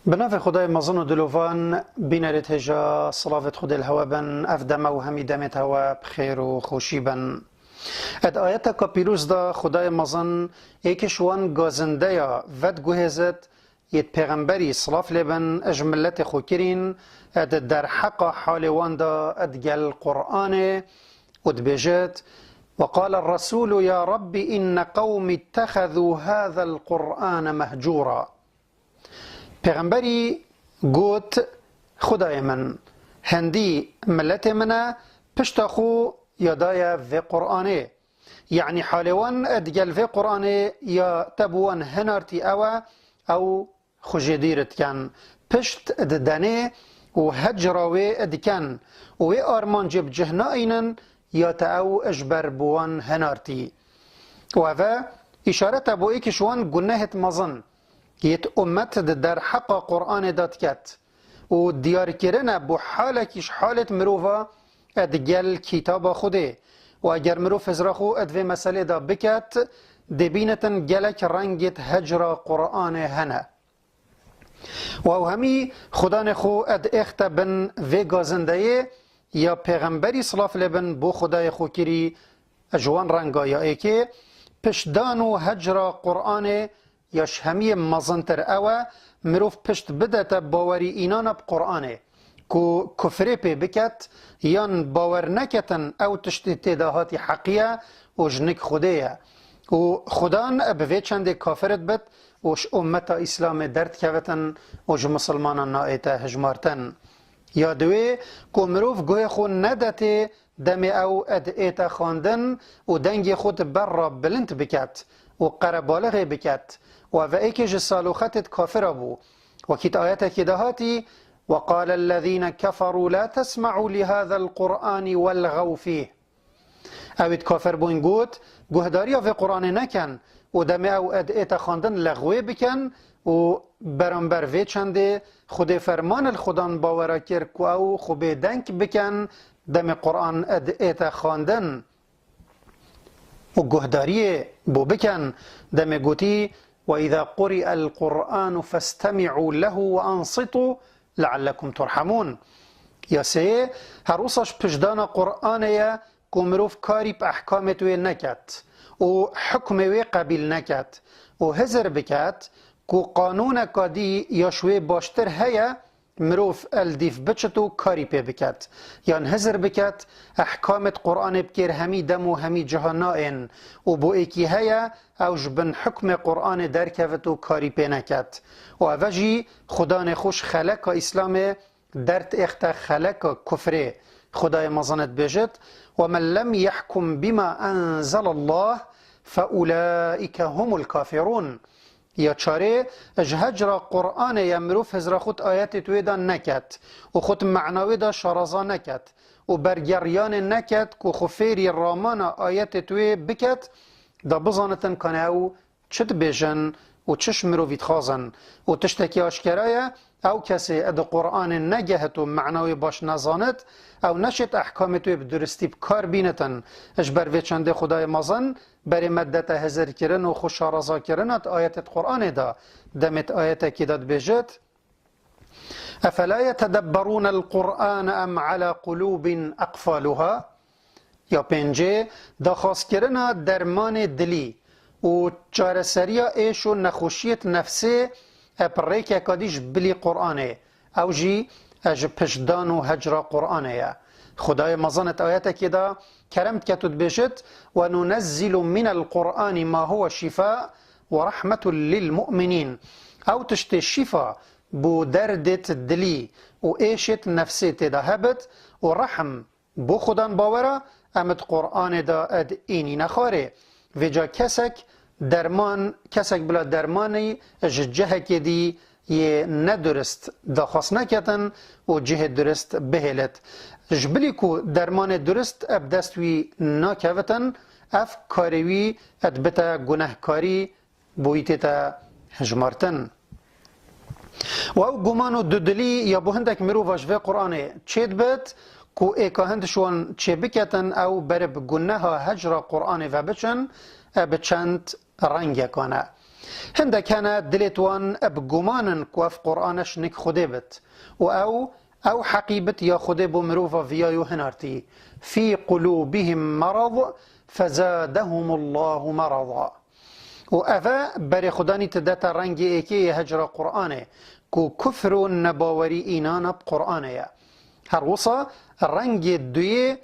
بناف خدای مزن و دلوان بینرت هجا صلافت خود الهوا بن افدم و همی دمت هوا بخیر و خوشی بن. اد آیت که پیروز دا خدای مزن ایکشوان گازنده یا ود گوهزد یت پیغمبری صلاف لبن اجملت خوکرین اد در حق حال وان دا ادگل قرآن ادبجت وقال الرسول يا رب إن قوم اتخذوا هذا القرآن مهجورا. پیغمبری گوت خدای من هندی ملت منه پشتا خو یادای و قرآنه، یعنی حالوان ادگل و قرآنه یا تبوان هنارتی او خوشدیرت کن پشت ددنه و هجراوی ادکن و آرمان جب جهنا اینن یا تا او اجبر بوان هنارتی و اشاره تبو ای که شوان گناهت مزن یت امت در حق قرآن داد کت و دیار کرنه بو حالکیش حالت مروفا ادگل کتاب خوده و اگر مروف ازراخو ادوی مسئله دا بکت دبینتن گلک رنگت هجر قرآن هنه و همی خدا نخو اد اخت بن و گازنده یا پیغمبری صلاف لبن بو خدای خو کری اجوان رنگا یا ایکه پشدان و هجر قرآن یاش همی مزنتر اوه مروف پشت بدت باوری اینان اب قرآنه کو کفره پی بکت یان باور نکتن او تشت تداهات حقیه و جنک خوده و خدان بوی چند کافرت بد وش امتا اسلام درد کوتن وش مسلمان نائت هجمارتن یا دوی کو مروف گوی خو ندت دم او ادئت خواندن و دنگ خود بر را بلند بکت و قربالغ بکت و ایکج سالوختت کافر ابو وكيت آياتك كدهاتي وقال الذين كفروا لا تسمعوا لهذا القرآن والغوا فيه اوید کافر بوین گوت گهداری في قرآن نکن و دم او ادئت خواندن لغوی بکن و برانبر وی چنده خود فرمان الخدان باورا کر کو او خوب دنک بکن دم قرآن ادئت خواندن و گهداری بو بکن دم گوتی وإذا قرئ القرآن فاستمعوا له وأنصتوا لعلكم ترحمون. یا سه هروسش پشدان قرآن یا کمروف کاری په احکامت وی نکت و حکم وی قبیل نکت و هزر بکت کو قانون کادی یا شوی باشتر هیا مروف الدیف بچتو کاری پی بکت یان هزر بکت احکامت قرآن بکر همی دم و همی جهانائن و بو ایکی هیا او جبن حکم قرآن درکفتو کاری پی نکت و اوجی خدا خوش خلق اسلام درد اخت خلق کفره خدای مزانت بجد ومن لم يحكم بما انزل الله فاولئك هم الكافرون. یا چاره اجهجر قرآن یا مروف هزرا خود آیت تویدان نکت و خود معناوی دا شارزا نکت و برگریان نکت که خفیری رامان آیت توی بکت دا بزانتن کنه او چت بیجن و چش مروفید خازن و تشتکی آشکرایه او کسی اد قرآن نگهت و معناوی باش نزاند او نشت احکام توی بدرستی بکار بینتن اجبر وی چنده خدای مازن بری مدت هزر کرن و خوش رضا کرنت آیت قرآن دا دمت آیت کی داد بجد افلا يتدبرون القرآن ام على قلوب اقفالها. یا پنجه دا خواست کرن درمان دلی و چارسریا ایش و نخوشیت نفسه اپریک اکادیش بلی قرآنه او جی اج پشدان و هجر قرآنه. خدای مزانت آیت که دا کرمت کتود بشت و ننزل من القرآن ما هو شفاء و رحمت للمؤمنین او تشت شفا بو دردت دلی و ایشت نفسیت دا هبت و رحم بو خدان باورا امت قرآن دا اد اینی نخاره و جا کسک بلا درمانی جه که دی یه ندرست داخواست نکتن و جه درست بهلت جبلی کو درمان درست اب دستوی ناکوتن اف کاروی ادبتا گناهکاری بویت تا هجمارتن و او گمان و دودلی یا بو هندک مروفاش و قرآنه چید بد کو ایکا هندشون چه بکتن او برب گناه هجر قرآن و بچن اب چند رنگ کنه هنده كان دليتوان بقمان كواف قرآنش نك خدبت أو حقيبت يا خدب مروفا فيا يوهنارتي في قلوبهم مرض فزادهم الله مرضا. وأفا بري خداني تداتا رنجي ايكي هجر قرآنه كو كفر نباوري إينانا بقرآنه هر وصا رنجي الدوية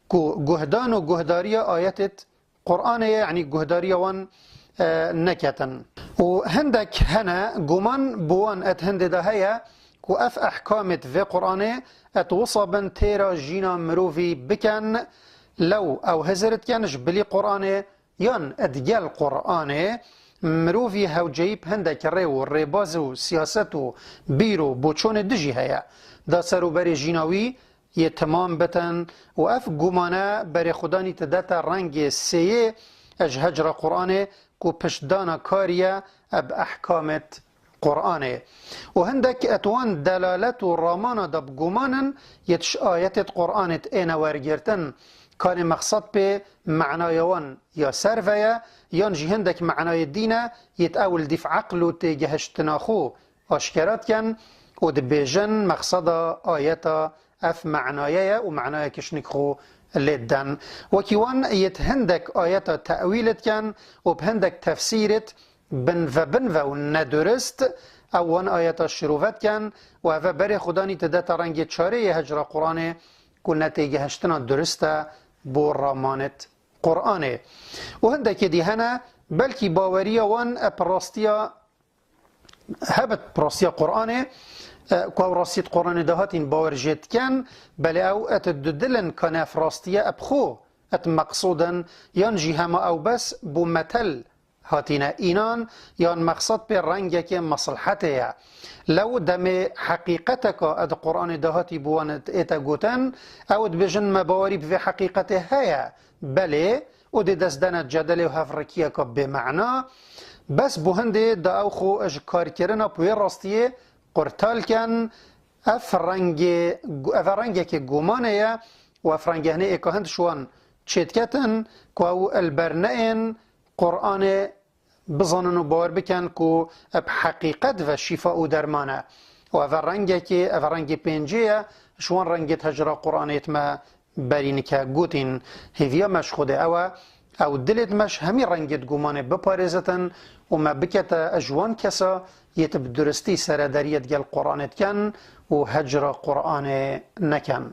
كو جهدان و جهدارية آيات قرآنه يعني جهدارية وان نكتا. وهندك هنا جمان بوان اتهند ده هيا كو اف احكامت في قرآنه اتوصبن تيرا جينا مروفي بكن لو او هزرت كانش بلي قرآنه يان ادجال قرآنه مروفي هاو جيب هندك ريو ريبازو سياستو بيرو بوچون دجي هيا دا سرو بري جيناوي يتمام بتن واف جمانا بري خداني تداتا رنگ سيه اج هجر قرآنه كو پشدانا كاريا اب احكامت قرآنه وهندك اتوان دلالت و رامانا دب جمانا يتش آيات قرآنت اينا ورگرتن كان مقصد به معنايوان يا سرفيا يان جي هندك معناي الدين يتأول ديف عقلو تيجهشتناخو اشكرات كان ودبيجن مقصد آياتا اف معنايا ومعنايا كشنكخو لدن وكيوان يتهندك آياتا تأويلت كان وبهندك تفسيرت بنفا وندرست اوان آياتا الشروفات كان وهذا بري خداني تداتا رنجي تشاري هجر قرآن كنا تيجهشتنا درستا بورامانت قرآنه وهندك دي هنا بلكي باوريا وان براستيا هبت براستيا قرآنه كو راسيت قرآن دهاتين باورجيت كان بل او اتددلن كان فراستيا ابخو ات مقصودا ينجي هما او بس بمثل هاتينا إينان يان مقصد به رنگك مصلحته لو دم حقيقتك اد قرآن دهاتي بوانت اتا گوتن او بجن مباري في حقيقته هيا بله او دي دزدن جدل و هفركيك بمعنى بس بوهنده دا او خو اج کار کرنا بوی راستیه قرتال کن افرنگه که گمانه یا و افرنگه هنه اکا هند شوان چیتکتن که او البرنئن قرآن بزنن و باور بکن که بحقیقت و شفاء و درمانه و افرنگه پینجه شوان رنگت هجرا قرآنیت ما برین که گوتین هیویا مش خوده او دلت مش همي رنگت گمانه بپارزتن و ما بکتا اجوان کسا يتب درستی سرداريت گل قرآنت کن و هجر قرآن نکن.